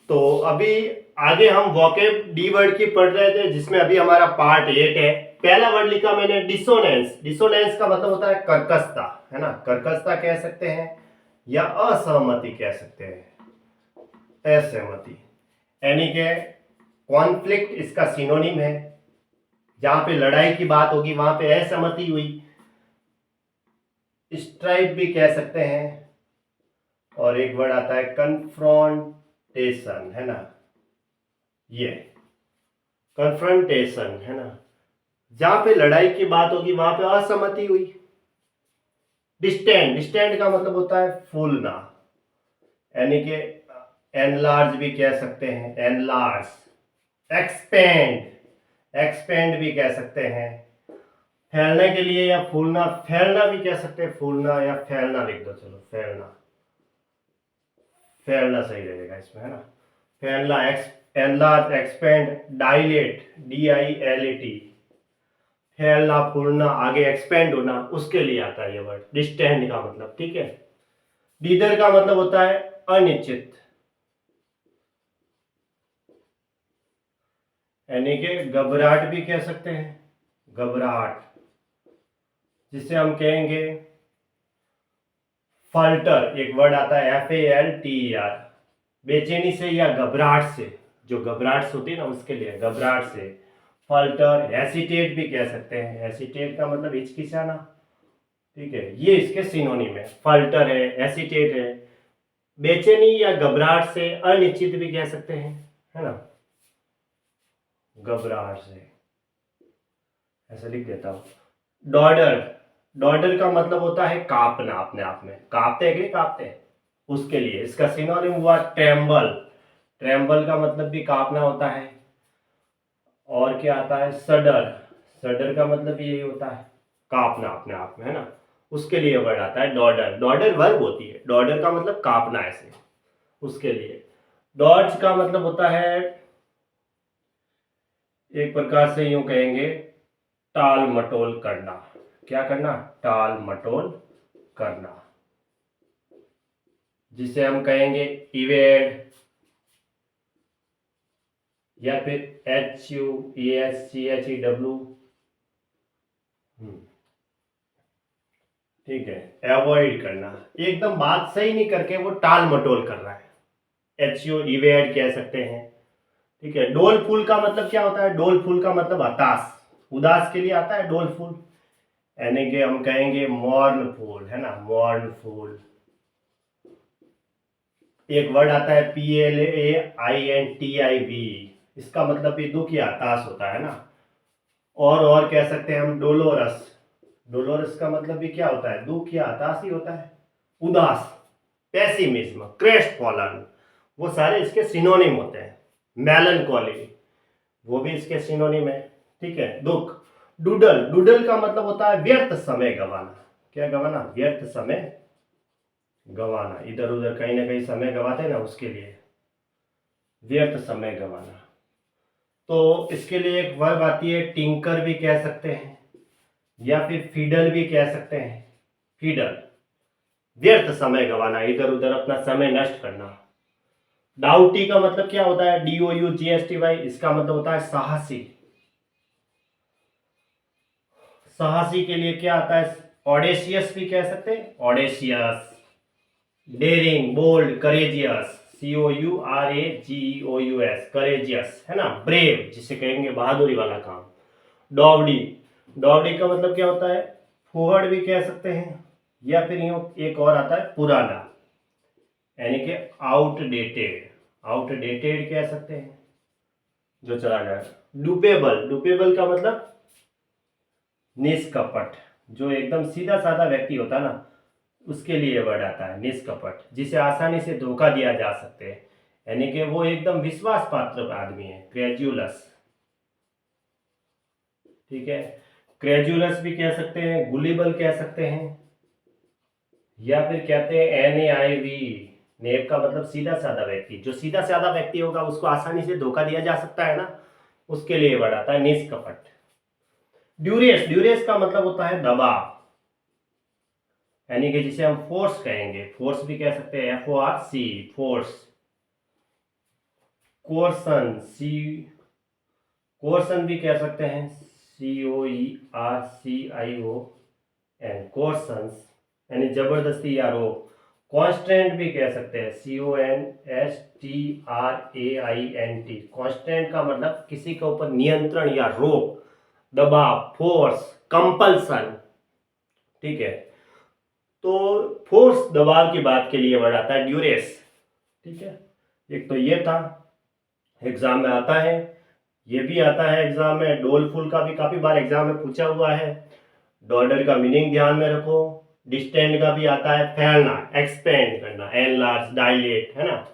तो अभी आगे हम वोकेब डी वर्ड की पढ़ रहे थे, जिसमें अभी हमारा पार्ट 8 है। पहला वर्ड लिखा मैंने डिसोनेंस। डिसोनेंस का मतलब होता है कर्कशता, है ना। कर्कशता कह सकते हैं या असहमति कह सकते हैं, असहमति, यानी कि कॉन्फ्लिक्ट इसका सिनोनिम है। जहां पे लड़ाई की बात होगी वहां पे असहमति हुई। स्ट्राइप भी कह सकते हैं। और एक वर्ड आता है कन्फ्रंटेशन, है ना। ये कन्फ्रंटेशन, है ना। जहां पे लड़ाई की बात होगी वहां पे असहमति हुई। डिस्टेंट, डिस्टेंट का मतलब होता है फूलना, यानी कि एनलार्ज भी कह सकते हैं, एनलार्ज। एक्सपेंड, एक्सपेंड भी कह सकते हैं। फैलने के लिए या फूलना, फैलना भी कह सकते हैं, फूलना या फैलना लिख दो, चलो फैलना, फैलना सही रहेगा इसमें, है ना। फैलना, एनलार्ज, एक्सपेंड, डायलेट, DILAT, फैलना, फूलना, आगे एक्सपेंड होना, उसके लिए आता है ये वर्ड डिस्टेंड का मतलब, ठीक है। डीदर का मतलब होता है अनिश्चित, यानी कि घबराहट भी कह सकते हैं, घबराहट, जिसे हम कहेंगे फल्टर। एक वर्ड आता है FALTER, बेचैनी से या घबराहट से, जो घबराहट होती है ना उसके लिए, घबराहट से। फल्टर, हेसिटेट भी कह सकते हैं, हेसिटेट का मतलब हिचकिचाना, ठीक है। ये इसके सिनोनिम है, फल्टर है, हेसिटेट है। बेचैनी या घबराहट से, अनिश्चित भी कह सकते हैं, है ना। घबराहट से, ऐसा लिख देता हूं। डॉडर, डॉडर का मतलब होता है कांपना, अपने आप में कांपते हैं कि नहीं कांपते हैं, उसके लिए इसका सिनोनिम हुआ ट्रेम्बल। ट्रेम्बल का मतलब भी कांपना होता है। और क्या आता है, सडर, सडर का मतलब भी यही होता है, कांपना अपने आप में, है ना। उसके लिए वर्ड आता है डॉडर। डॉडर वर्ब होती है, डॉडर का मतलब कांपना, ऐसे उसके लिए। डॉज का मतलब होता है, एक प्रकार से यूं कहेंगे, टाल मटोल करना। क्या करना, टाल मटोल करना, जिसे हम कहेंगे इवेड, या फिर HUESCHEW, ठीक है। अवॉइड करना, एकदम बात सही नहीं करके वो टाल मटोल कर रहा है, HU इवेड कह सकते हैं, ठीक है। डोलफुल का मतलब क्या होता है, डोलफुल का मतलब हताश, उदास के लिए आता है डोलफुल, यानी कि हम कहेंगे मॉर्नफुल, है ना, मॉर्नफुल। एक वर्ड आता है PLAINTIV, इसका मतलब भी दुख या हताश होता है ना। और कह सकते हैं हम डोलोरस। डोलोरस का मतलब भी क्या होता है, दुख या हताश ही होता है, उदास। पेसिमिज्म, क्रेस्टफॉलन, वो सारे इसके सिनोनिम होते हैं। मेलनकॉली, वो भी इसके सिनोनिम है, ठीक है। दुख। डूडल, डूडल का मतलब होता है व्यर्थ समय गंवाना। क्या गंवाना, व्यर्थ समय गंवाना, इधर उधर कहीं ना कहीं समय गंवाते हैं ना, उसके लिए व्यर्थ समय गंवाना। तो इसके लिए एक वर्ब आती है टिंकर भी कह सकते हैं, या फिर फीडल भी कह सकते हैं। फीडल, व्यर्थ समय गंवाना, इधर उधर अपना समय नष्ट करना। डाउटी का मतलब क्या होता है, DOUGSTY, इसका मतलब होता है साहसी। साहसी के लिए क्या आता है, ऑडेशियस भी कह सकते हैं, audacious. Daring, bold, courageous, COURAGEOUS, courageous, है ना। ब्रेव, जिसे कहेंगे बहादुरी वाला काम। डॉवडी, डॉवडी का मतलब क्या होता है, फुहड़ भी कह सकते हैं, या फिर यूं एक और आता है पुराना, यानी कि आउटडेटेड, आउटडेटेड कह सकते हैं, जो चला जाए। डुपेबल, डुपेबल का मतलब निष्कपट, जो एकदम सीधा साधा व्यक्ति होता है ना, उसके लिए वर्ड आता है निष्कपट, जिसे आसानी से धोखा दिया जा सकते हैं, यानी कि वो एकदम विश्वास पात्र आदमी है। क्रेजुलस, ठीक है। क्रेजुलस भी कह सकते हैं, गुलिबल कह सकते हैं, या फिर कहते हैं NAIV, नेव का मतलब सीधा साधा व्यक्ति। जो सीधा साधा व्यक्ति होगा उसको आसानी से धोखा दिया जा सकता है ना, उसके लिए वर्ड आता है निष्कपट। ड्यूरेस, ड्यूरेस का मतलब होता है दबाव, यानी कि जिसे हम फोर्स कहेंगे, फोर्स भी कह सकते हैं, FORC, फोर्स। कोर्सन, कोर्सन भी कह सकते हैं, COERCION, कोर्सन्स यानी जबरदस्ती या रोक। कांस्टेंट भी कह सकते हैं, CONSTRAINT, कांस्टेंट का मतलब किसी के ऊपर नियंत्रण या रोक, दबाव, फोर्स, कंपल्सन। ठीक है, तो फोर्स दबाव की बात के लिए वर्ड आता है ड्यूरेस। ठीक है, एक तो ये था, एग्जाम में आता है, ये भी आता है एग्जाम में। डोलफुल का भी काफी बार एग्जाम में पूछा हुआ है। डॉलर का मीनिंग ध्यान में रखो। डिस्टेंड का भी आता है, फैलना, एक्सपेंड करना, एनलार्ज, डायलेट, है ना।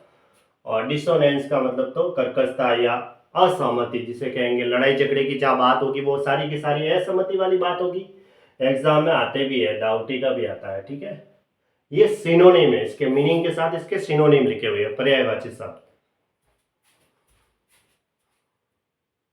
और डिसोनेंस का मतलब तो कर्कशता या असहमति, जिसे कहेंगे लड़ाई झगड़े की जहाँ बात होगी वो सारी की सारी असहमति वाली बात होगी। एग्जाम में आते भी है, डाउटी का भी आता है। ठीक है, ये सिनोनिम है, इसके मीनिंग के साथ इसके सिनोनिम लिखे हुए हैं, पर्यायवाची शब्द।